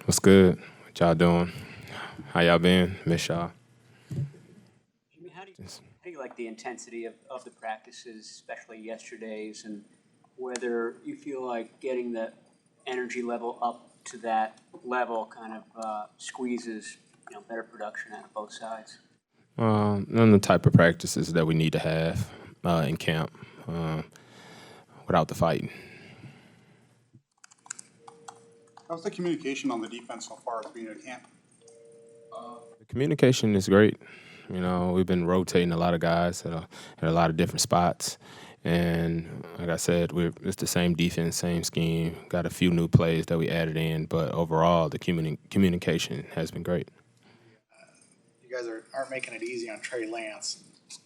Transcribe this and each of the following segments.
What's good? What y'all doing? How y'all been? Miss y'all. Jimmy, how do you like the intensity of the practices, especially yesterday's, and whether you feel like getting the energy level up to that level kind of squeezes better production out of both sides? And the type of practices that we need to have in camp without the fighting. How's the communication on the defense so far being at camp? The communication is great. You know, we've been rotating a lot of guys at a lot of different spots. And like I said, it's the same defense, same scheme. Got a few new plays that we added in, but overall, the communication has been great. You guys aren't making it easy on Trey Lance,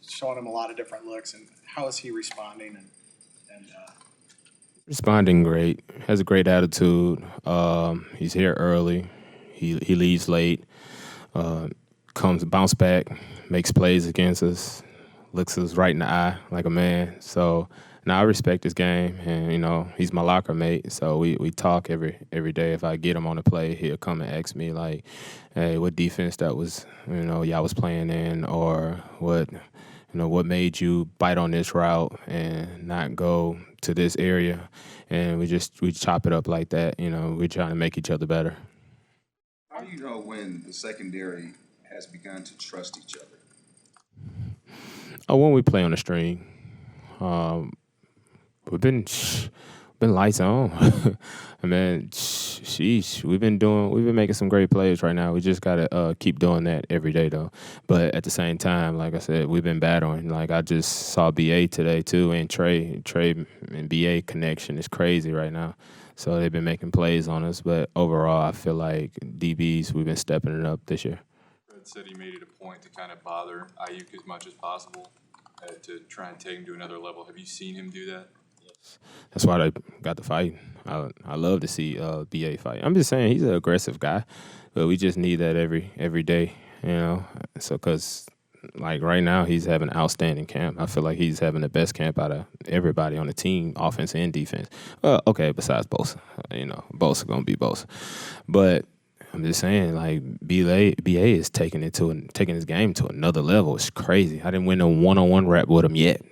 showing him a lot of different looks. And how is he responding? Responding great. Has a great attitude. He's here early. He leaves late. Comes bounce back, makes plays against us, looks us right in the eye like a man. So now I respect his game, and he's my locker mate. So we talk every day. If I get him on a play, he'll come and ask me like, "Hey, what defense that was y'all was playing in, or what made you bite on this route and not go to this area?" And we chop it up like that. We're trying to make each other better. How do you know when the secondary has begun to trust each other? When we play on the string, we've been lights on. Man, sheesh, we've been making some great plays right now. We just gotta keep doing that every day though. But at the same time, like I said, we've been battling. Like I just saw BA today too, and Trey and BA connection is crazy right now. So they've been making plays on us. But overall, I feel like DBs, we've been stepping it up this year. Fred said he made it a point to kind of bother Ayuk as much as possible to try and take him to another level. Have you seen him do that? That's why they got the fight. I love to see BA fight. I'm just saying he's an aggressive guy, but we just need that every day, So because like right now he's having an outstanding camp. I feel like he's having the best camp out of everybody on the team, offense and defense. Okay, besides Bosa, Bosa gonna be Bosa, but I'm just saying, like BA is taking his game to another level. It's crazy. I didn't win a one-on-one rep with him yet.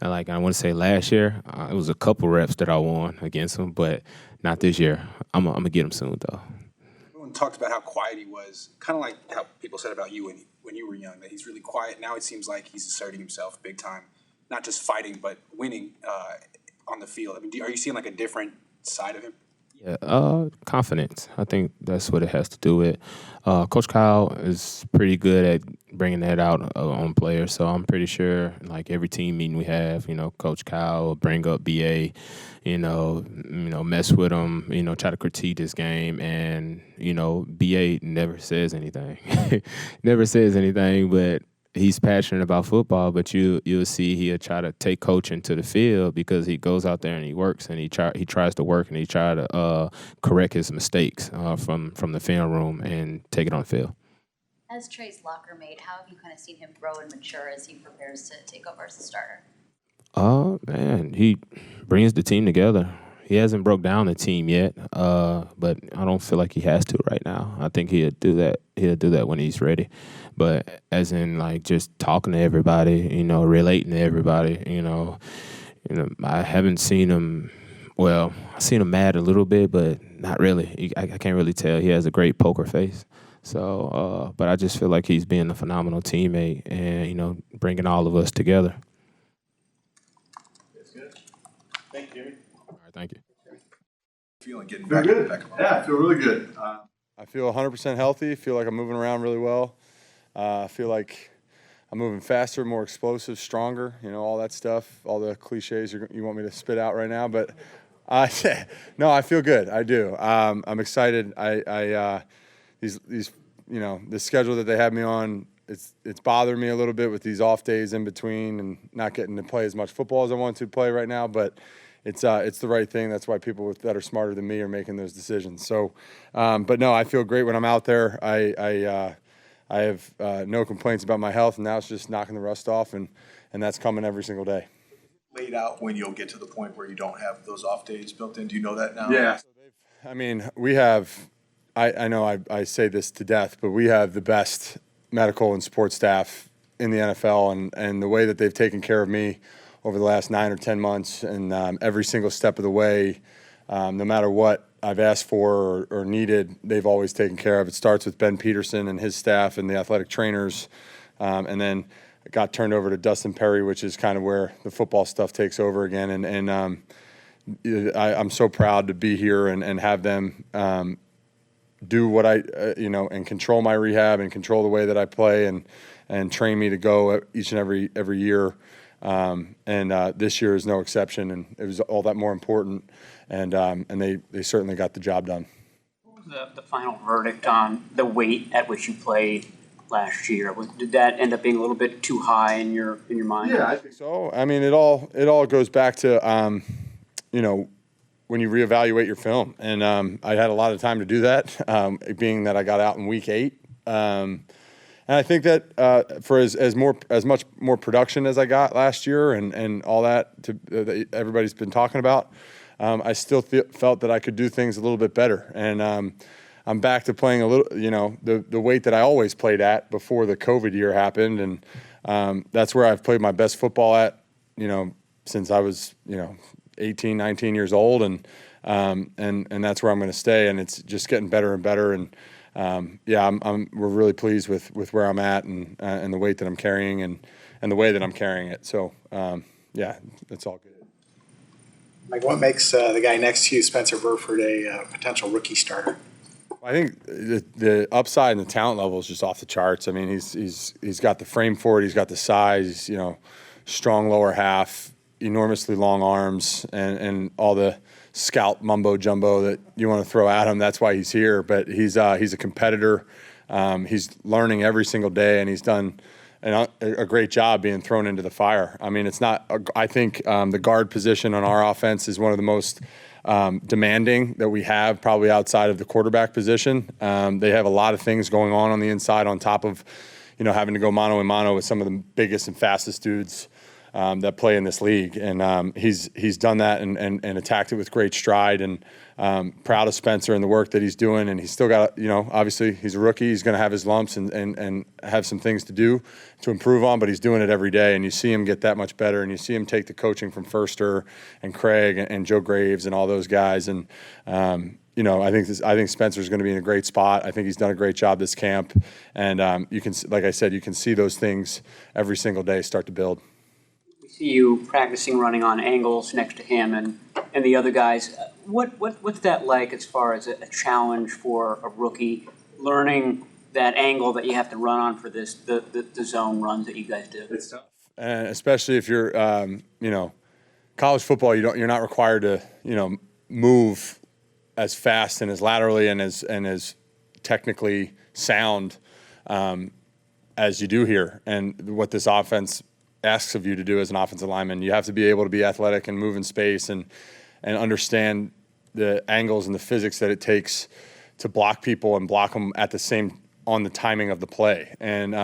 And like I want to say last year, it was a couple reps that I won against him, but not this year. I'm gonna get him soon though. Everyone talked about how quiet he was, kind of like how people said about you when you were young, that he's really quiet. Now it seems like he's asserting himself big time, not just fighting, but winning on the field. I mean, are you seeing like a different side of him? Yeah, confidence. I think that's what it has to do with. Coach Kyle is pretty good at bringing that out on players, so I'm pretty sure, like every team meeting we have, Coach Kyle will bring up BA, mess with him, try to critique his game, and BA never says anything, never says anything, but he's passionate about football, but you'll see he'll try to take coaching to the field because he goes out there and he works and he tries to work and he try to correct his mistakes from the film room and take it on the field. As Trey's locker mate, how have you kind of seen him grow and mature as he prepares to take over as a starter? Man, he brings the team together. He hasn't broke down the team yet, but I don't feel like he has to right now. I think he'll do that. He'll do that when he's ready. But as in, like, just talking to everybody, relating to everybody, I haven't seen him. Well, I've seen him mad a little bit, but not really. I can't really tell. He has a great poker face. So, but I just feel like he's being a phenomenal teammate and bringing all of us together. That's good. Thank you, Jimmy. All right, thank you. Feeling getting Feel back good. back on. Yeah, I feel really good. I feel 100% healthy. Feel like I'm moving around really well. I feel like I'm moving faster, more explosive, stronger. All that stuff, all the cliches you want me to spit out right now. But no, I feel good. I do. I'm excited. This schedule that they have me on, it's bothering me a little bit with these off days in between and not getting to play as much football as I want to play right now. But it's the right thing. That's why people that are smarter than me are making those decisions. So, but no, I feel great when I'm out there. I have no complaints about my health, and now it's just knocking the rust off, and that's coming every single day. Laid out when you'll get to the point where you don't have those off days built in. Do you know that now? Yeah. So we have I know I say this to death, but we have the best medical and support staff in the NFL, and the way that they've taken care of me over the last 9 or 10 months, and every single step of the way, no matter what I've asked for or needed, they've always taken care of. It starts with Ben Peterson and his staff and the athletic trainers, and then it got turned over to Dustin Perry, which is kind of where the football stuff takes over again. And I'm so proud to be here and have them do what and control my rehab and control the way that I play and train me to go each and every year. This year is no exception, and it was all that more important. And they certainly got the job done. What was the final verdict on the weight at which you played last year? Did that end up being a little bit too high in your mind? Yeah, I think so. I mean, it all goes back to when you reevaluate your film, and I had a lot of time to do that, being that I got out in week 8. And I think that for as much more production as I got last year and all that that everybody's been talking about, I still felt that I could do things a little bit better. And I'm back to playing a little, the weight that I always played at before the COVID year happened. And that's where I've played my best football at, since I was, 18, 19 years old. And that's where I'm going to stay. And it's just getting better and better. And we're really pleased with where I'm at and the weight that I'm carrying and the way that I'm carrying it. So, it's all good. Like, what makes the guy next to you, Spencer Burford, a potential rookie starter? I think the upside and the talent level is just off the charts. I mean, he's got the frame for it. He's got the size, strong lower half, enormously long arms, and all the scout mumbo jumbo that you want to throw at him. That's why he's here. But he's a competitor. He's learning every single day, and he's done a great job being thrown into the fire. I mean, it's not. I think the guard position on our offense is one of the most demanding that we have, probably outside of the quarterback position. They have a lot of things going on the inside, on top of having to go mano a mano with some of the biggest and fastest dudes that play in this league. And he's done that and attacked it with great stride. And proud of Spencer and the work that he's doing. And he's still got, obviously he's a rookie. He's going to have his lumps and have some things to do to improve on, but he's doing it every day. And you see him get that much better. And you see him take the coaching from Furster and Craig and Joe Graves and all those guys. And, I think Spencer's going to be in a great spot. I think he's done a great job this camp. And you can, like I said, you can see those things every single day start to build. We see you practicing running on angles next to him and the other guys. What's that like as far as a challenge for a rookie, learning that angle that you have to run on for the zone runs that you guys do? It's tough, and especially if you're, college football. You're not required to, move as fast and as laterally and as technically sound as you do here. And what this offense asks of you to do as an offensive lineman, you have to be able to be athletic and move in space and understand the angles and the physics that it takes to block people and block them on the timing of the play. And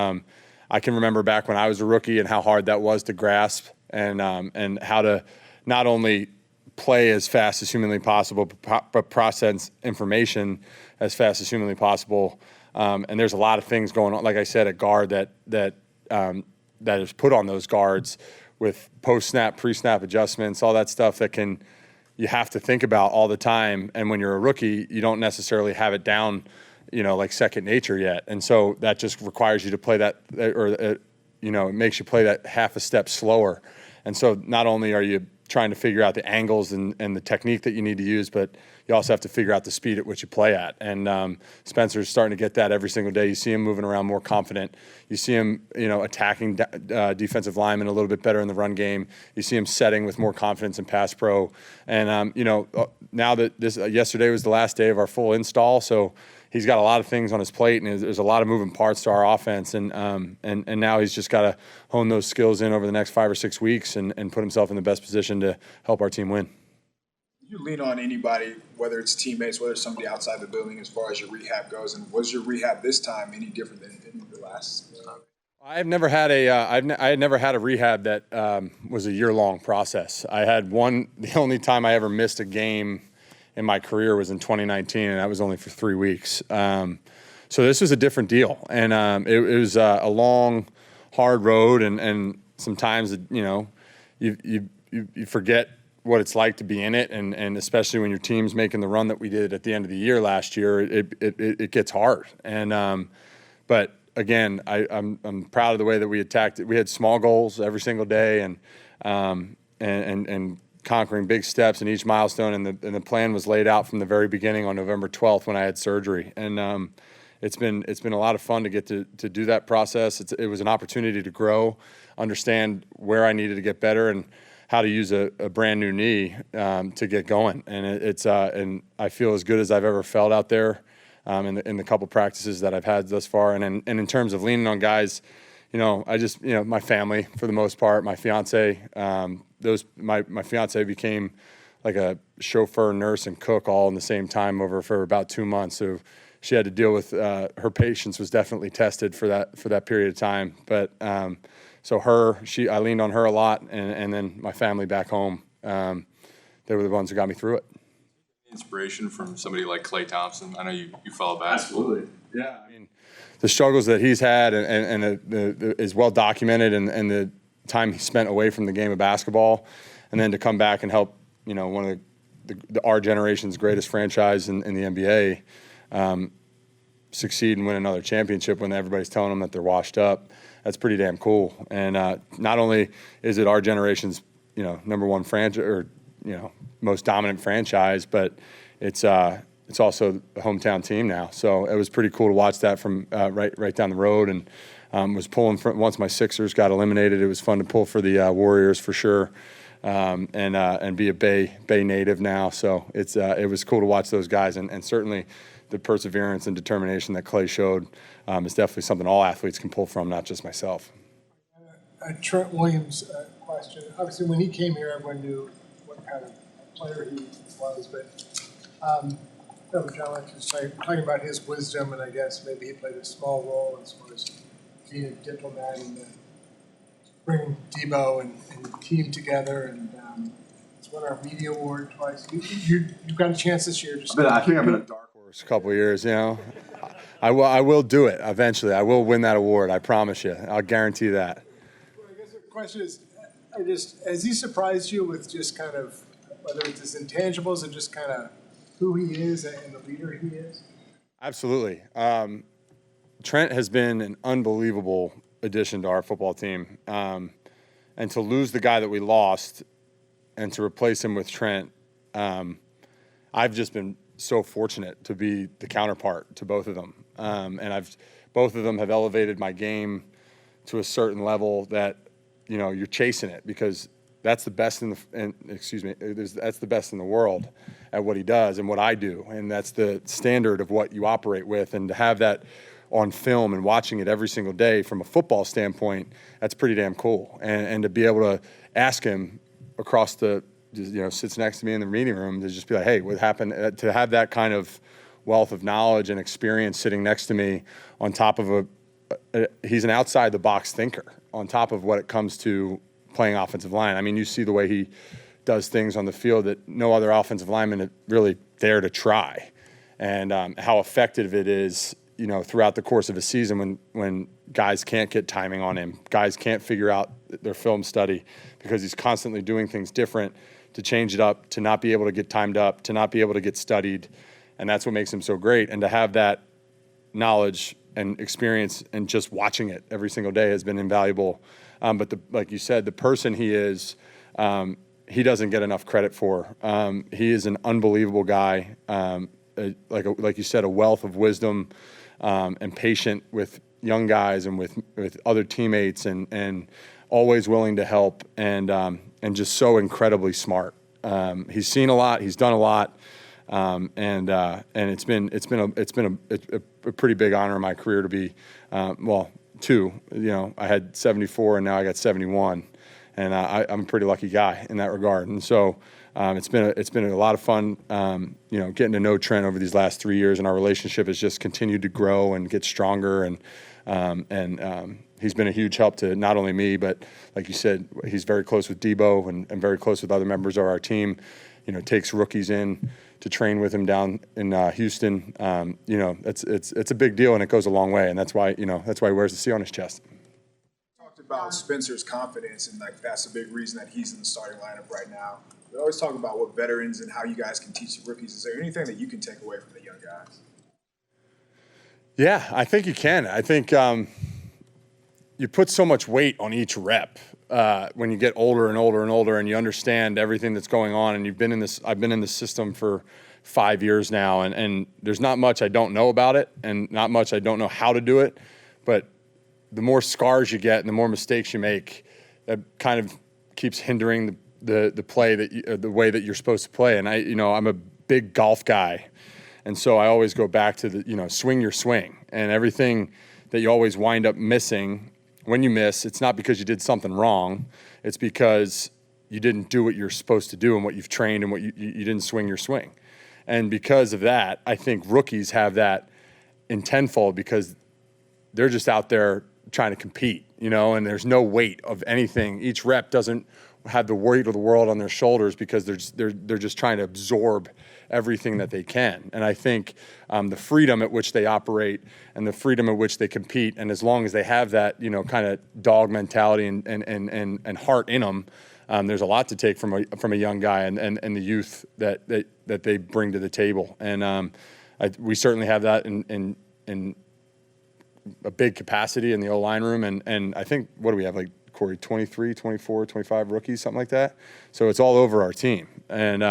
I can remember back when I was a rookie and how hard that was to grasp and how to not only play as fast as humanly possible, but process information as fast as humanly possible. And there's a lot of things going on, like I said, at guard that is put on those guards with post-snap, pre-snap adjustments, all that stuff that you have to think about all the time. And when you're a rookie, you don't necessarily have it down, like second nature yet. And so that just requires you to play that, it makes you play that half a step slower. And so not only are you trying to figure out the angles and the technique that you need to use, but you also have to figure out the speed at which you play at. And Spencer's starting to get that every single day. You see him moving around more confident. You see him, attacking defensive linemen a little bit better in the run game. You see him setting with more confidence in pass pro. And, now that yesterday was the last day of our full install, so he's got a lot of things on his plate, and there's a lot of moving parts to our offense. And now he's just got to hone those skills in over the next 5 or 6 weeks and put himself in the best position to help our team win. You lean on anybody, whether it's teammates, whether it's somebody outside the building, as far as your rehab goes. And was your rehab this time any different than any of the last time? I had never had a rehab that was a year-long process. I had the only time I ever missed a game in my career was in 2019, and that was only for 3 weeks. So this was a different deal, and it was a long, hard road, and sometimes you forget what it's like to be in it, and especially when your team's making the run that we did at the end of the year last year, it gets hard. And but again, I'm proud of the way that we attacked it. We had small goals every single day, and conquering big steps in each milestone, and the plan was laid out from the very beginning on November 12th when I had surgery. And it's been a lot of fun to get to do that process. It was an opportunity to grow, understand where I needed to get better, and how to use a brand new knee to get going. And and I feel as good as I've ever felt out there in the couple practices that I've had thus far. And in terms of leaning on guys, I just my family for the most part, my fiance. My fiance became like a chauffeur, nurse, and cook all in the same time for about 2 months. So she had to deal with her patience was definitely tested for that period of time. But so I leaned on her a lot, and then my family back home, they were the ones who got me through it. Inspiration from somebody like Klay Thompson. I know you follow basketball. Absolutely, yeah. I mean, the struggles that he's had and is well documented, and the time he spent away from the game of basketball, and then to come back and help one of our generation's greatest franchise in the NBA succeed and win another championship when everybody's telling them that they're washed up. That's pretty damn cool. And not only is it our generation's number one franchise or most dominant franchise, but it's also the hometown team now. So it was pretty cool to watch that from right down the road, and was pulling once my Sixers got eliminated. It was fun to pull for the Warriors for sure, and be a Bay native now. So it was cool to watch those guys, and certainly the perseverance and determination that Klay showed is definitely something all athletes can pull from, not just myself. Trent Williams question. Obviously, when he came here, everyone knew what kind of player he was, but John was talking about his wisdom, and I guess maybe he played a small role as far as being a diplomat and bringing Debo and the team together. And he's won our media award twice. You've got a chance this year. I think I've been a dark horse a couple of years. I will do it eventually. I will win that award. I promise you. I'll guarantee that. Well, I guess the question is, has he surprised you with just kind of whether it's his intangibles or just kind of who he is and the leader he is? Absolutely. Trent has been an unbelievable addition to our football team. And to lose the guy that we lost and to replace him with Trent, I've just been so fortunate to be the counterpart to both of them. And both of them have elevated my game to a certain level that, you're chasing it, because that's the best that's the best in the world at what he does and what I do. And that's the standard of what you operate with. And to have that on film and watching it every single day from a football standpoint, that's pretty damn cool. And to be able to ask him across sits next to me in the meeting room to just be like, hey, what happened? To have that kind of wealth of knowledge and experience sitting next to me on top of he's an outside the box thinker on top of what it comes to playing offensive line. I mean, you see the way he does things on the field that no other offensive lineman really dare to try, and how effective it is, throughout the course of a season when guys can't get timing on him, guys can't figure out their film study because he's constantly doing things different to change it up, to not be able to get timed up, to not be able to get studied, and that's what makes him so great. And to have that knowledge and experience and just watching it every single day has been invaluable. But like you said, the person he is, he doesn't get enough credit for. He is an unbelievable guy, like you said, a wealth of wisdom, and patient with young guys and with other teammates, and always willing to help, and just so incredibly smart. He's seen a lot, he's done a lot, and it's been a pretty big honor in my career to be, two. I had 74 and now I got 71, and I'm a pretty lucky guy in that regard. And so it's been a lot of fun, getting to know Trent over these last 3 years, and our relationship has just continued to grow and get stronger. And he's been a huge help to not only me, but like you said, he's very close with Debo and very close with other members of our team. Takes rookies in to train with him down in Houston. You know, it's a big deal, and it goes a long way, and that's why he wears the C on his chest. Talked about Spencer's confidence, and like that's a big reason that he's in the starting lineup right now. We always talk about what veterans and how you guys can teach the rookies. Is there anything that you can take away from the young guys? Yeah, I think you can. I think you put so much weight on each rep when you get older and older and older, and you understand everything that's going on. And I've been in this system for 5 years now, and there's not much I don't know about it, and not much I don't know how to do it. But the more scars you get and the more mistakes you make, that kind of keeps hindering the play the way that you're supposed to play. And I'm a big golf guy, and so I always go back to swing your swing, and everything that you always wind up missing. When you miss, it's not because you did something wrong. It's because you didn't do what you're supposed to do and what you've trained and what you didn't swing your swing. And because of that, I think rookies have that in tenfold because they're just out there trying to compete, and there's no weight of anything. Each rep doesn't have the weight of the world on their shoulders because they're just trying to absorb everything that they can. And I think the freedom at which they operate and the freedom at which they compete, and as long as they have that, kind of dog mentality and heart in them, there's a lot to take from a young guy and the youth that they bring to the table. And we certainly have that in a big capacity in the O-line room. And I think, what do we have, like, Corey, 23, 24, 25 rookies, something like that? So it's all over our team. And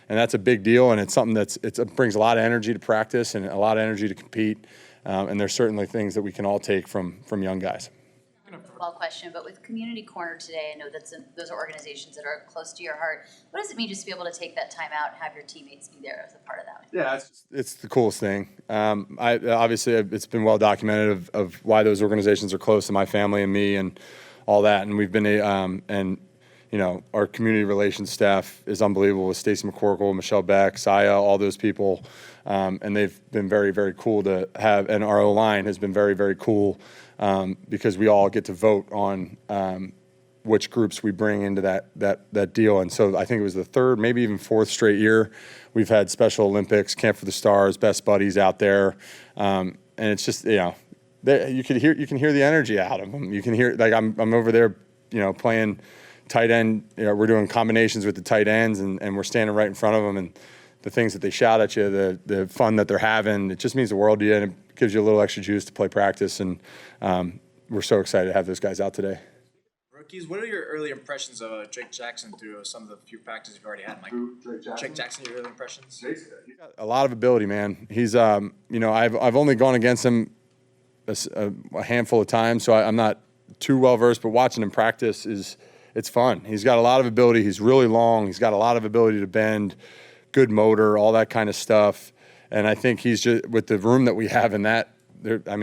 that's a big deal, and it's something it brings a lot of energy to practice and a lot of energy to compete. And there's certainly things that we can all take from young guys. Football question, but with Community Corner today, I know those are organizations that are close to your heart. What does it mean just to be able to take that time out and have your teammates be there as a part of that? Yeah, it's the coolest thing. Obviously, it's been well documented of why those organizations are close to my family and me and all that. And we've been our community relations staff is unbelievable with Stacey McCorkle, Michelle Beck, Saya, all those people. And they've been very, very cool to have. And our O-line has been very, very cool because we all get to vote on which groups we bring into that deal. And so I think it was the third, maybe even fourth straight year we've had Special Olympics, Camp for the Stars, best buddies out there. And it's just, you can hear the energy out of them. You can hear, like, I'm over there, playing tight end. We're doing combinations with the tight ends, and we're standing right in front of them, and the things that they shout at you, the fun that they're having, it just means the world to you, and it gives you a little extra juice to play practice. And we're so excited to have those guys out today. Rookies, what are your early impressions of Drake Jackson through some of the few practices you've already had, Mike? Drake Jackson, your early impressions? He's got a lot of ability, man. He's, I've only gone against him a handful of times, so I'm not too well versed, but watching him practice it's fun. He's got a lot of ability. He's really long. He's got a lot of ability to bend, good motor, all that kind of stuff. And I think he's just, with the room that we have in that, I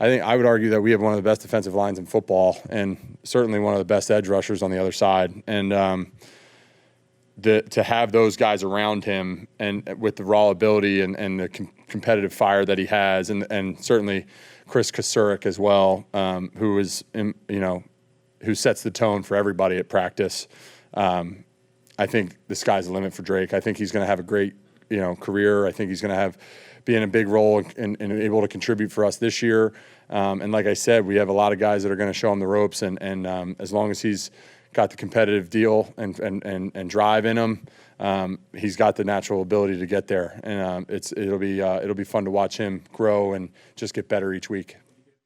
think I would argue that we have one of the best defensive lines in football, and certainly one of the best edge rushers on the other side. And to have those guys around him, and with the raw ability and the competitive fire that he has, and certainly Chris Kasurik as well, who is, who sets the tone for everybody at practice. I think the sky's the limit for Drake. I think he's going to have a great, career. I think he's going to be in a big role and able to contribute for us this year. And like I said, we have a lot of guys that are going to show him the ropes. And as long as he's got the competitive deal and drive in him, he's got the natural ability to get there. And it'll be fun to watch him grow and just get better each week.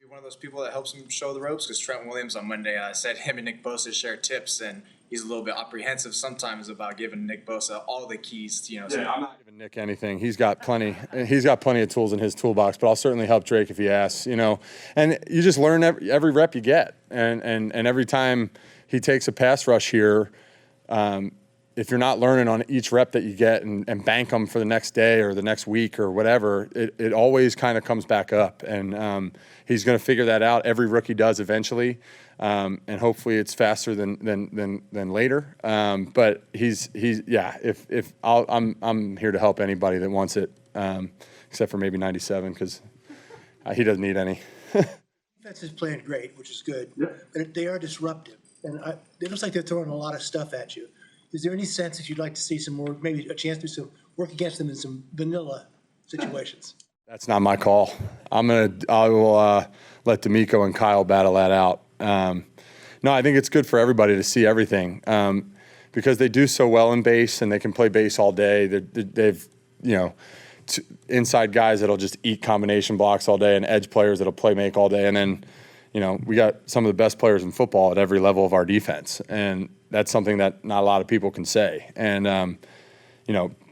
One of those people that helps him show the ropes, because Trent Williams on Monday said him and Nick Bosa share tips, and he's a little bit apprehensive sometimes about giving Nick Bosa all the keys. I'm not giving Nick anything. He's got plenty of tools in his toolbox, but I'll certainly help Drake if he asks. And you just learn every rep you get, and every time he takes a pass rush here, if you're not learning on each rep that you get and bank them for the next day or the next week or whatever, it always kind of comes back up. And he's going to figure that out. Every rookie does eventually, and hopefully it's faster than later. But I'm here to help anybody that wants it, except for maybe 97, because he doesn't need any. Defense is playing great, which is good, but they are disruptive, and it looks like they're throwing a lot of stuff at you. Is there any sense that you'd like to see some more, maybe a chance to do some work against them in some vanilla situations? That's not my call. I will let D'Amico and Kyle battle that out. No, I think it's good for everybody to see everything because they do so well in base and they can play base all day. They've inside guys that'll just eat combination blocks all day and edge players that'll play make all day. And then, we got some of the best players in football at every level of our defense. And that's something that not a lot of people can say. And,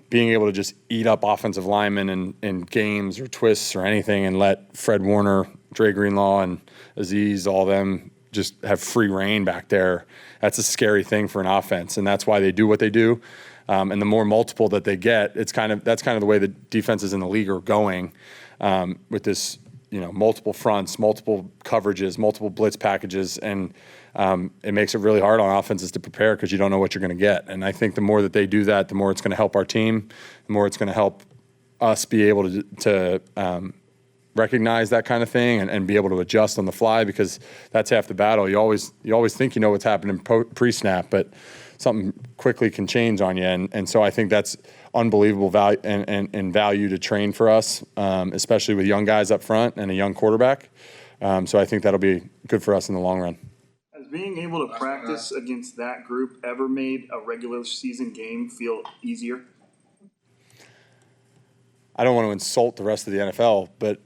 being able to just eat up offensive linemen in games or twists or anything and let Fred Warner, Dre Greenlaw, and Aziz, all them just have free reign back there, that's a scary thing for an offense. And that's why they do what they do. And the more multiple that they get, that's kind of the way the defenses in the league are going with this, multiple fronts, multiple coverages, multiple blitz packages, and it makes it really hard on offenses to prepare because you don't know what you're going to get. And I think the more that they do that, the more it's going to help our team, the more it's going to help us be able to recognize that kind of thing and be able to adjust on the fly because that's half the battle. You always think you know what's happening pre-snap, but something quickly can change on you. And so I think that's unbelievable value and value to train for us, especially with young guys up front and a young quarterback. So I think that'll be good for us in the long run. Has being able to practice against that group ever made a regular season game feel easier? I don't want to insult the rest of the NFL, but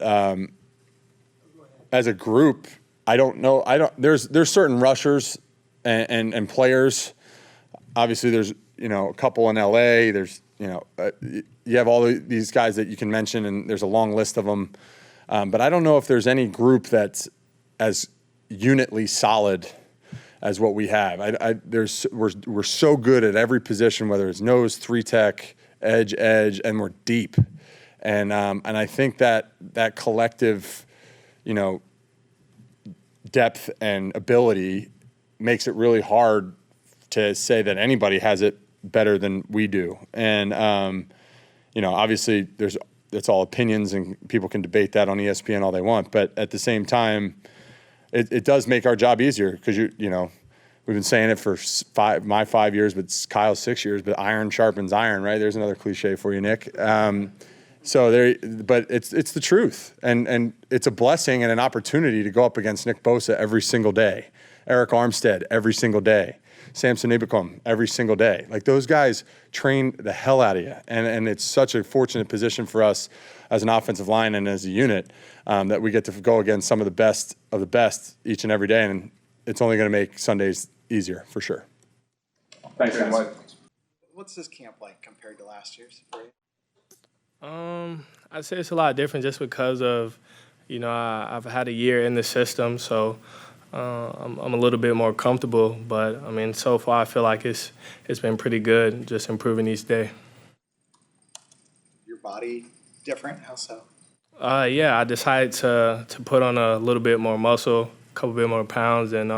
as a group, I don't know. There's certain rushers and players. Obviously, there's a couple in LA. There's you have all these guys that you can mention, and there's a long list of them. But I don't know if there's any group that's as unitly solid as what we have. We're so good at every position, whether it's nose, 3-tech, edge, and we're deep. And I think that collective, depth and ability makes it really hard to say that anybody has it better than we do. And obviously it's all opinions and people can debate that on ESPN all they want. But at the same time, it does make our job easier because we've been saying it for my 5 years, but it's Kyle's 6 years. But iron sharpens iron, right? There's another cliche for you, Nick. But it's the truth, and it's a blessing and an opportunity to go up against Nick Bosa every single day, Eric Armstead every single day, Samson Ebukam every single day. Like those guys train the hell out of you, and it's such a fortunate position for us as an offensive line and as a unit that we get to go against some of the best each and every day, and it's only going to make Sundays easier for sure. Thanks, guys. What's this camp like compared to last year's for you? I'd say it's a lot different just because of, I've had a year in the system, so I'm a little bit more comfortable. But I mean, so far I feel like it's been pretty good, just improving each day. Your body different? How so? Yeah, I decided to put on a little bit more muscle, a couple bit more pounds, and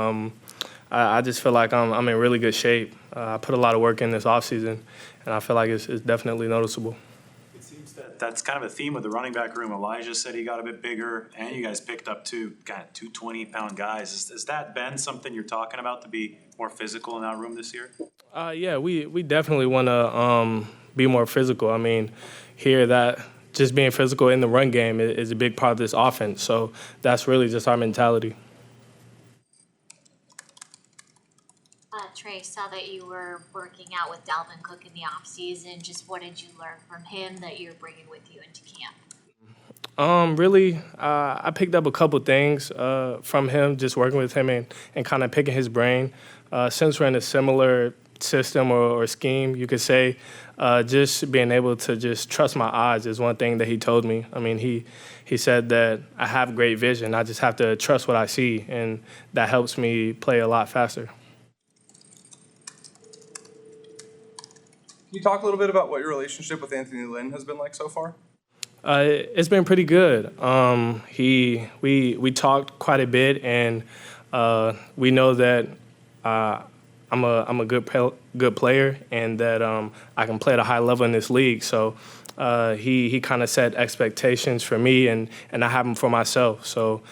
I just feel like I'm in really good shape. I put a lot of work in this offseason, and I feel like it's definitely noticeable. That's kind of a theme of the running back room. Elijah said he got a bit bigger, and you guys picked up two 220-pound guys. Has that been something you're talking about to be more physical in that room this year? Yeah, we definitely want to be more physical. I mean, that just being physical in the run game is a big part of this offense. So that's really just our mentality. Trey, saw that you were working out with Dalvin Cook in the offseason. Just what did you learn from him that you're bringing with you into camp? Really, I picked up a couple things from him, just working with him and kind of picking his brain. Since we're in a similar system or scheme, you could say, just being able to just trust my eyes is one thing that he told me. I mean, he said that I have great vision. I just have to trust what I see, and that helps me play a lot faster. Can you talk a little bit about what your relationship with Anthony Lynn has been like so far? It's been pretty good. We talked quite a bit, and we know that I'm a good player, and that I can play at a high level in this league. So he kind of set expectations for me, and I have them for myself. So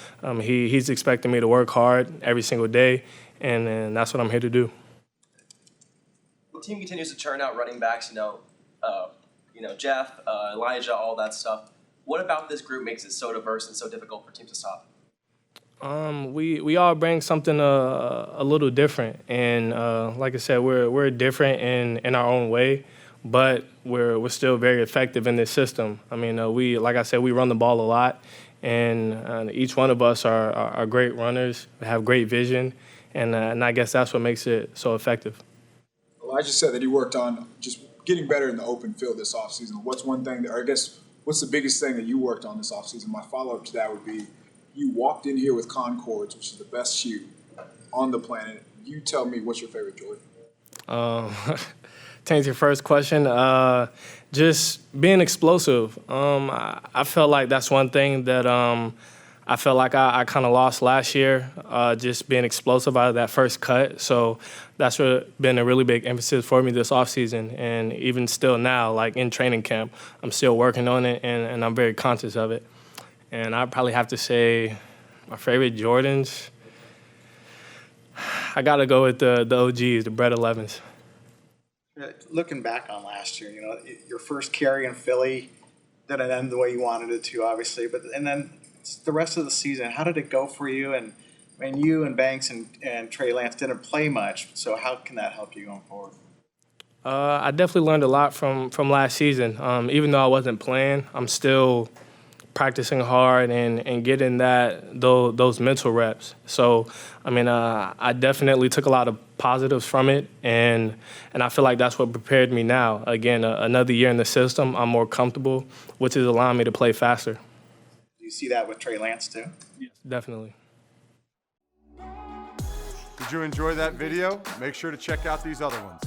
he's expecting me to work hard every single day, and that's what I'm here to do. The team continues to churn out running backs, Jeff, Elijah, all that stuff. What about this group makes it so diverse and so difficult for teams to stop? We all bring something a little different, and like I said, we're different in our own way, but we're still very effective in this system. I mean, like I said, we run the ball a lot, and each one of us are great runners, have great vision, and I guess that's what makes it so effective. Elijah said that he worked on just getting better in the open field this offseason. What's one thing, or I guess, what's the biggest thing that you worked on this offseason? My follow-up to that would be, you walked in here with Concords, which is the best shoe on the planet. You tell me, what's your favorite Jordan? To answer your first question, just being explosive. I felt like that's one thing that I felt like I kind of lost last year, just being explosive out of that first cut. So that's been a really big emphasis for me this offseason. And even still now, like in training camp, I'm still working on it, and I'm very conscious of it. And I'd probably have to say my favorite Jordans, I got to go with the OGs, the Bred 11s. Looking back on last year, your first carry in Philly didn't end the way you wanted it to, obviously, and then the rest of the season, how did it go for you? And I mean, you and Banks and Trey Lance didn't play much, so how can that help you going forward? I definitely learned a lot from last season. Even though I wasn't playing, I'm still practicing hard and getting those mental reps. So, I mean, I definitely took a lot of positives from it, and I feel like that's what prepared me now. Again, another year in the system, I'm more comfortable, which is allowing me to play faster. Do you see that with Trey Lance too? Yes, definitely. Did you enjoy that video? Make sure to check out these other ones.